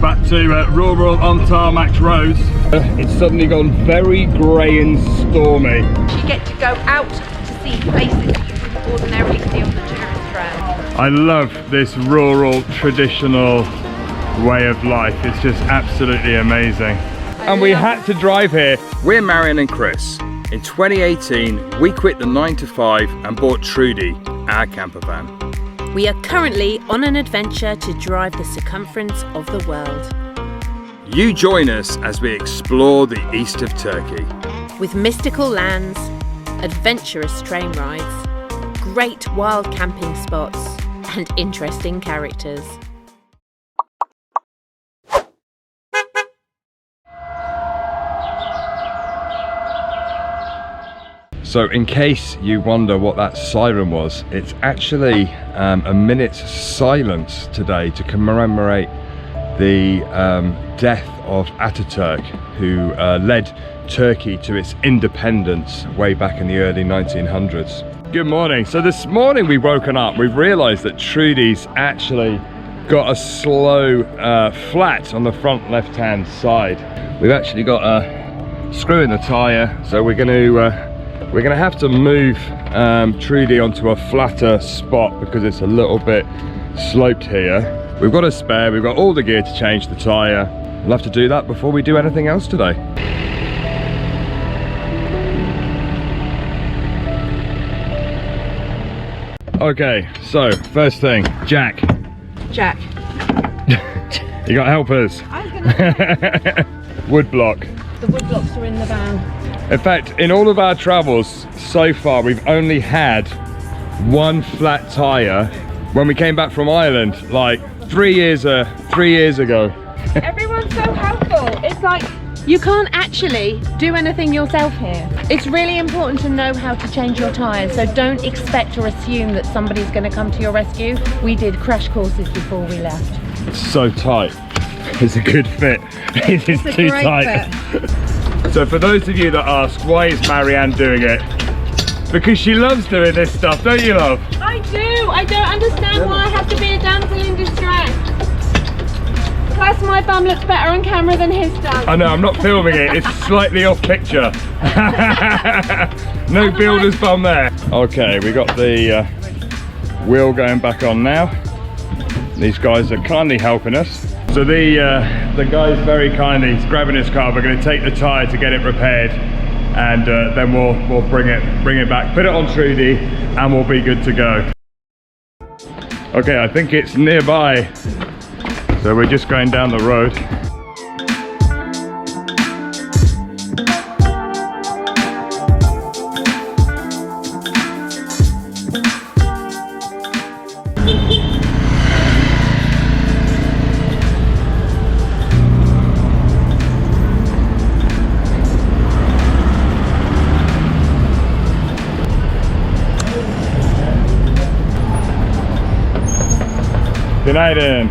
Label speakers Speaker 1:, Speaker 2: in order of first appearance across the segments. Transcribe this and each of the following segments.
Speaker 1: back to rural on tarmac roads. It's suddenly gone very grey and stormy.
Speaker 2: You get to go out to see places that you wouldn't ordinarily see on the tourist trail.
Speaker 1: I love this rural, traditional way of life. It's just absolutely amazing. And we had to drive here.
Speaker 3: We're Marion and Chris. In 2018, we quit the 9 to 5 and bought Trudy, our camper van.
Speaker 4: We are currently on an adventure to drive the circumference of the world.
Speaker 3: You join us as we explore the east of Turkey.
Speaker 4: With mystical lands, adventurous train rides, great wild camping spots, and interesting characters.
Speaker 3: So in case you wonder what that siren was, it's actually a minute's silence today to commemorate the death of Ataturk, who led Turkey to its independence way back in the early 1900s.
Speaker 1: Good morning. So this morning we've woken up, we've realised that Trudy's actually got a slow flat on the front left hand side. We've actually got a screw in the tyre, so we're going to have to move Trudy onto a flatter spot because it's a little bit sloped here. We've got a spare, we've got all the gear to change the tyre. We'll have to do that before we do anything else today. Okay, so first thing, Jack.
Speaker 2: Jack.
Speaker 1: You got helpers?
Speaker 2: I was gonna
Speaker 1: Wood block.
Speaker 2: The wood blocks are in the van.
Speaker 1: In fact, in all of our travels so far, we've only had one flat tyre when we came back from Ireland, like 3 years ago.
Speaker 2: Everyone's so helpful. It's like you can't actually do anything yourself here. It's really important to know how to change your tyres, so don't expect or assume that somebody's going to come to your rescue. We did crash courses before we left.
Speaker 1: It's so tight. It's a good fit. It is too tight. So for those of you that ask, why is Marianne doing it? Because she loves doing this stuff, don't you, love?
Speaker 2: I do. I don't understand why I have to be a damsel in distress. Plus my bum looks better on camera than his does.
Speaker 1: I know, I'm not filming it. It's slightly off picture. No builder's bum there. Okay, we got the wheel going back on now. These guys are kindly helping us. So the guy's very kindly grabbing his car. We're going to take the tyre to get it repaired, and then we'll bring it back, put it on Trudy, and we'll be good to go. Okay, I think it's nearby, so we're just going down the road. Günaydın.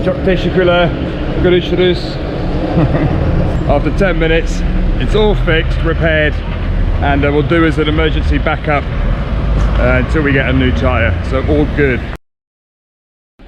Speaker 1: Çok teşekkürler. Görüşürüz. After 10 minutes, it's all fixed, repaired, and we'll do as an emergency backup until we get a new tyre. So all good.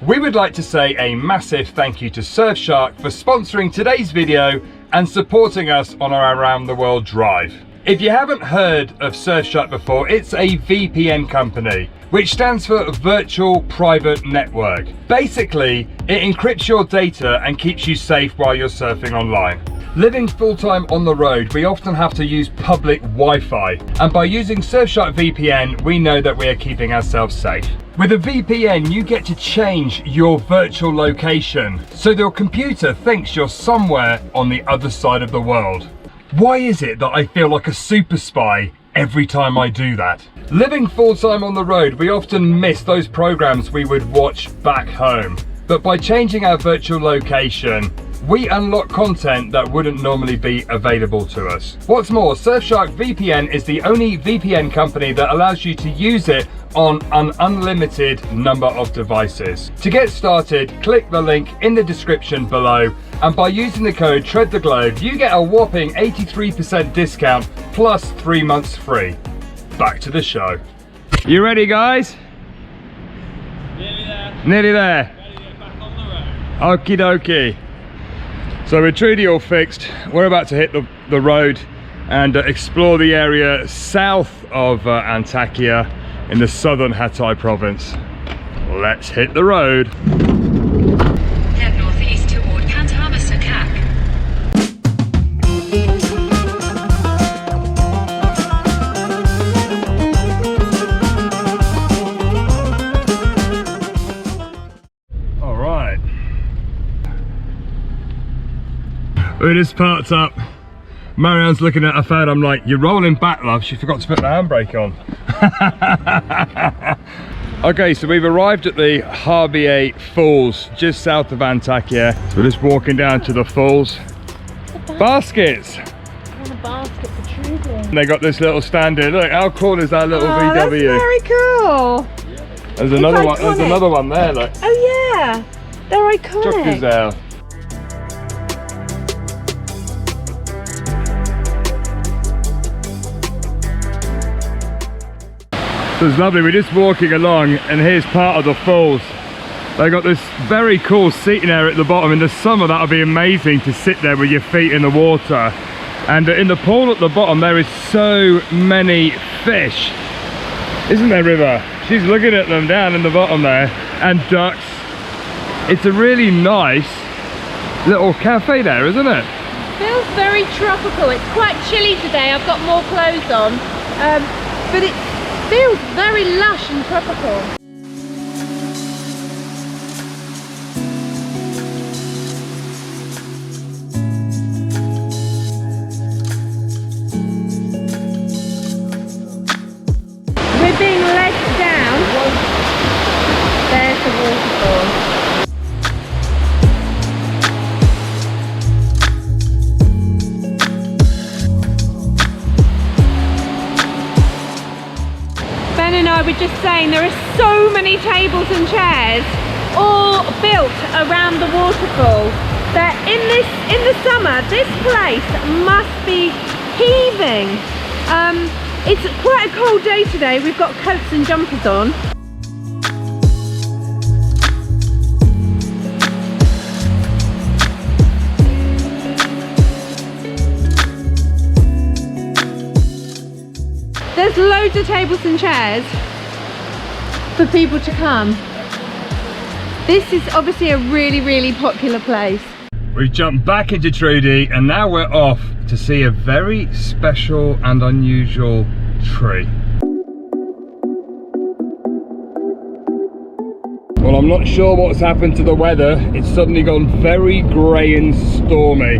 Speaker 1: We would like to say a massive thank you to Surfshark for sponsoring today's video and supporting us on our around the world drive. If you haven't heard of Surfshark before, it's a VPN company, which stands for Virtual Private Network. Basically, it encrypts your data and keeps you safe while you're surfing online. Living full-time on the road, we often have to use public Wi-Fi, and by using Surfshark VPN, we know that we are keeping ourselves safe. With a VPN, you get to change your virtual location, so your computer thinks you're somewhere on the other side of the world. Why is it that I feel like a super spy every time I do that? Living full-time on the road, we often miss those programs we would watch back home. But by changing our virtual location, we unlock content that wouldn't normally be available to us. What's more, Surfshark VPN is the only VPN company that allows you to use it on an unlimited number of devices. To get started, click the link in the description below
Speaker 3: And by using the code TREADTHEGLOBE, you get a whopping 83% discount plus 3 months free. Back to the show.
Speaker 1: You ready, guys?
Speaker 5: Nearly there.
Speaker 1: Nearly there.
Speaker 5: Ready to get back on the road.
Speaker 1: Okie dokie. So we're truly all fixed. We're about to hit the road and explore the area south of Antakya in the southern Hatay province. Let's hit the road.
Speaker 6: Head northeast toward Kantama-Sakak.
Speaker 1: All right. We just parked up. Marianne's looking at her phone. I'm like, you're rolling back, love. She forgot to put the handbrake on. Okay, so we've arrived at the Harbiye Falls, just south of Antakya. So we're just walking down to the falls. Baskets!
Speaker 2: I want a basket for Trudy.
Speaker 1: And they got this little stand here. Look, how cool is that little VW?
Speaker 2: That's very cool.
Speaker 1: There's another one. There's
Speaker 2: iconic.
Speaker 1: another one there. Look,
Speaker 2: Oh yeah, they're iconic.
Speaker 1: Gazelle. So it's lovely. We're just walking along, and here's part of the falls. They got this very cool seating area at the bottom. In the summer, that would be amazing to sit there with your feet in the water. And in the pool at the bottom, there is so many fish. Isn't there, River? She's looking at them down in the bottom there. And ducks. It's a really nice little cafe there, isn't it?
Speaker 2: Feels very tropical. It's quite chilly today. I've got more clothes on, but it feels very lush and tropical. We're being led down. There's the waterfall. Ben and I were just saying there are so many tables and chairs all built around the waterfall that in the summer this place must be heaving. It's quite a cold day today. We've got coats and jumpers on. There's loads of tables and chairs for people to come. This is obviously a really, really popular place.
Speaker 1: We've jumped back into Trudy, and now we're off to see a very special and unusual tree. Well, I'm not sure what's happened to the weather. It's suddenly gone very grey and stormy.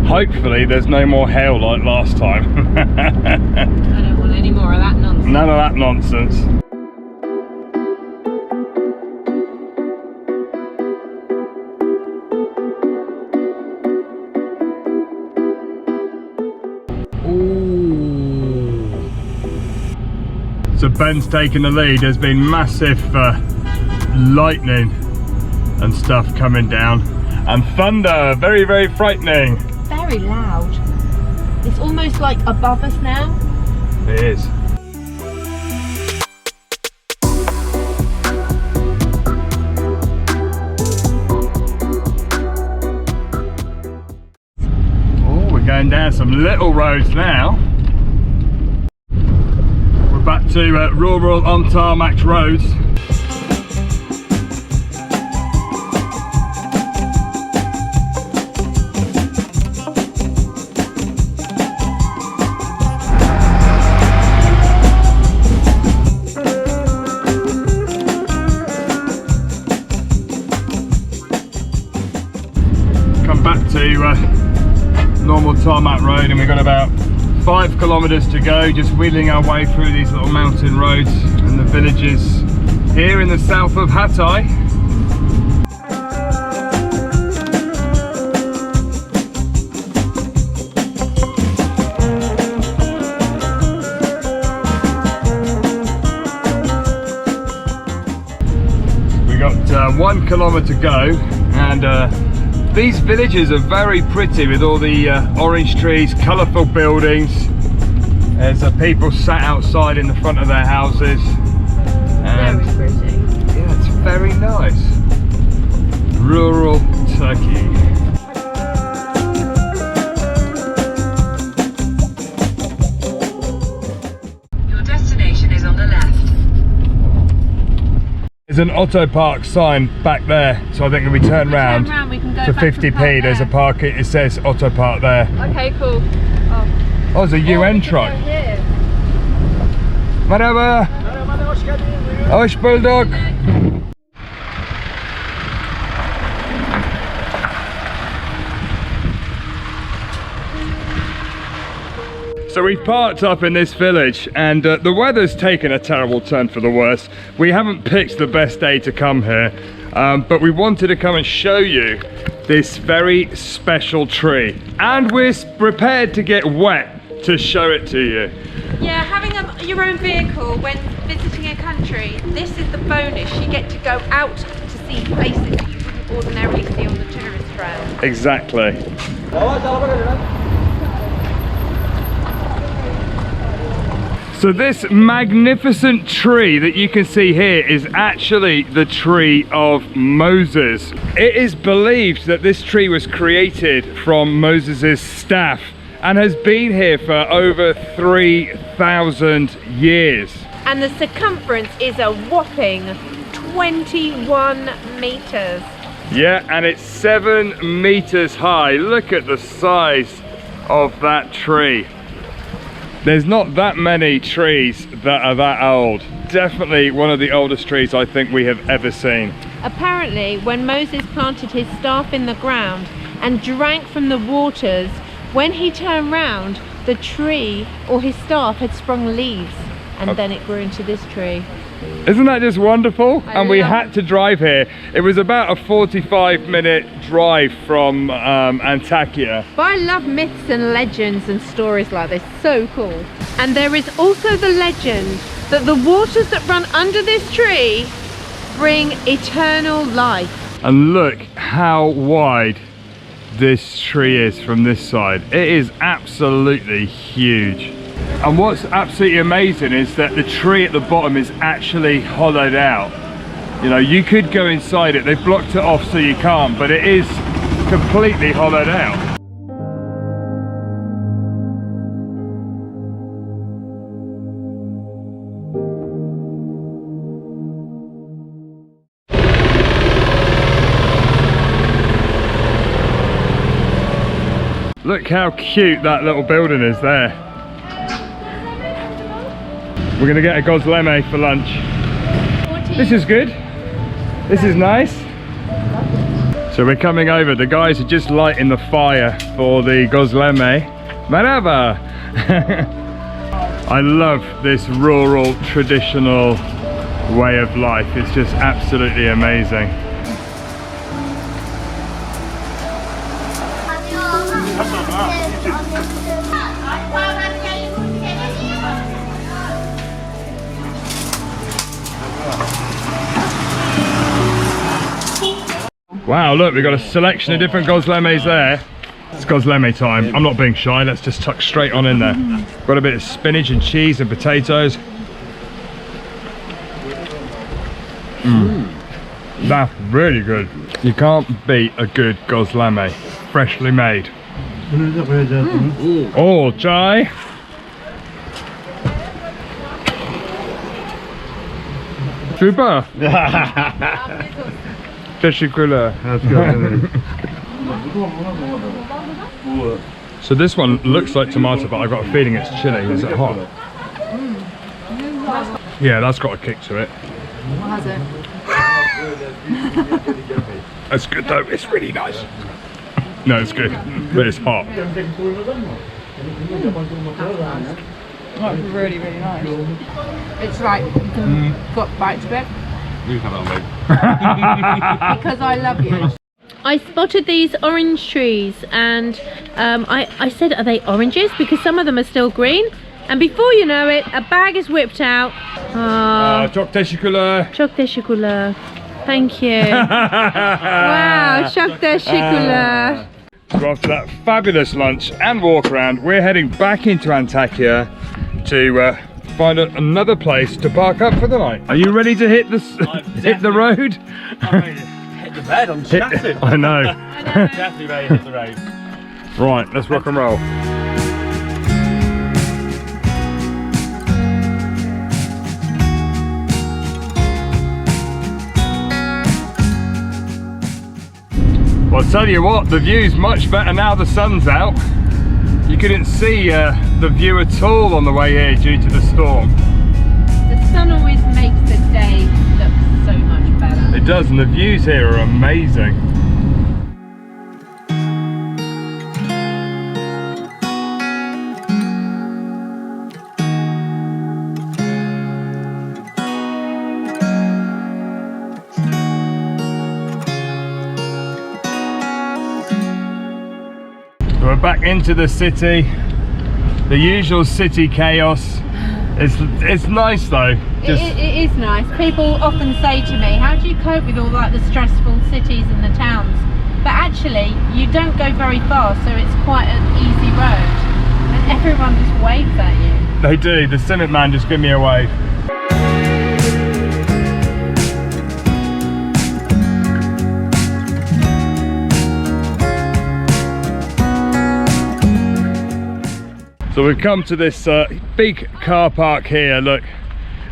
Speaker 1: Hopefully there's no more hail like last time.
Speaker 2: I don't want any more of that nonsense.
Speaker 1: None of that nonsense. Ooh. So Ben's taken the lead. There's been massive lightning and stuff coming down, and thunder. Very, very frightening.
Speaker 2: Very loud. It's almost like above us now.
Speaker 1: It is. Oh, we're going down some little roads now. We're back to rural on tarmac roads. Normal tarmac road, and we've got about 5 kilometers to go, just wheeling our way through these little mountain roads and the villages here in the south of Hatay. We got 1 kilometer to go, And these villages are very pretty with all the orange trees, colourful buildings. There's people sat outside in the front of their houses. And
Speaker 2: Very pretty.
Speaker 1: yeah, it's very nice. Rural Turkey.
Speaker 6: Your destination is on the left.
Speaker 1: There's an auto park sign back there, so I think if we turn round
Speaker 2: we can go
Speaker 1: for
Speaker 2: back to
Speaker 1: 50p,
Speaker 2: park
Speaker 1: there's a
Speaker 2: there.
Speaker 1: park, it says auto park there.
Speaker 2: Okay, cool.
Speaker 1: Oh, there's a UN truck. Merhaba. Hoş bulduk. So we've parked up in this village, and the weather's taken a terrible turn for the worse. We haven't picked the best day to come here, but we wanted to come and show you this very special tree. And we're prepared to get wet to show it to you.
Speaker 2: Yeah, having your own vehicle when visiting a country, this is the bonus. You get to go out to see places that you wouldn't ordinarily see on the tourist trail.
Speaker 1: Exactly. So this magnificent tree that you can see here is actually the tree of Moses. It is believed that this tree was created from Moses's staff and has been here for over 3,000 years.
Speaker 2: And the circumference is a whopping 21 meters.
Speaker 1: Yeah, and it's 7 meters high. Look at the size of that tree. There's not that many trees that are that old. Definitely one of the oldest trees I think we have ever seen.
Speaker 2: Apparently, when Moses planted his staff in the ground and drank from the waters, when he turned round, the tree or his staff had sprung leaves, and then it grew into this tree.
Speaker 1: Isn't that just wonderful?
Speaker 2: I
Speaker 1: And we
Speaker 2: love
Speaker 1: had to drive here. It was about a 45-minute drive from Antakya.
Speaker 2: But I love myths and legends and stories like this, so cool. And there is also the legend that the waters that run under this tree bring eternal life.
Speaker 1: And look how wide this tree is from this side. It is absolutely huge. And what's absolutely amazing is that the tree at the bottom is actually hollowed out. You know, you could go inside it. They've blocked it off so you can't, but it is completely hollowed out. Look how cute that little building is there. We're gonna get a gozleme for lunch. This is good. This is nice. So we're coming over. The guys are just lighting the fire for the gozleme. Merhaba. I love this rural, traditional way of life. It's just absolutely amazing. Wow, look, we've got a selection of different gozlemes there. It's gozleme time. I'm not being shy, let's just tuck straight on in there. Got a bit of spinach and cheese and potatoes. That's really good. You can't beat a good gozleme, freshly made. Oh, chai. Super. Teşekkürler. So this one looks like tomato, but I've got a feeling it's chili. Is it hot? Yeah, that's got a kick to it.
Speaker 2: Has it?
Speaker 1: It's good though, it's really nice. No, it's good, but it's hot.
Speaker 7: That's really, really nice. It's like you can got bites of it.
Speaker 1: You have it on me.
Speaker 7: Because I love you.
Speaker 2: I spotted these orange trees and I said, are they oranges? Because some of them are still green. And before you know it, a bag is whipped out.
Speaker 1: Çok teşekkürler.
Speaker 2: Çok teşekkürler. Thank you. Wow, Shakta Shikula.
Speaker 1: So after that fabulous lunch and walk around, we're heading back into Antakya to find another place to park up for the night. Are you ready to hit the road?
Speaker 5: I'm ready to hit the bed, I'm shattered.
Speaker 1: I know.
Speaker 5: Definitely ready to hit the road.
Speaker 1: Right, let's rock and roll. Well, I'll tell you what, the view's much better now the sun's out. You couldn't see the view at all on the way here due to the storm.
Speaker 2: The sun always makes the day look so much better.
Speaker 1: It does, and the views here are amazing. We're back into the city, the usual city chaos. It's nice though.
Speaker 2: It is nice. People often say to me, how do you cope with all like the stressful cities and the towns? But actually, you don't go very far, so it's quite an easy road. And everyone just waves at you.
Speaker 1: They do, the Cement Man just give me a wave. So we've come to this big car park here, look,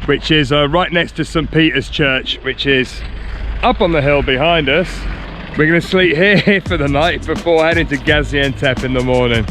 Speaker 1: which is right next to St. Peter's Church, which is up on the hill behind us. We're going to sleep here for the night before heading to Gaziantep in the morning.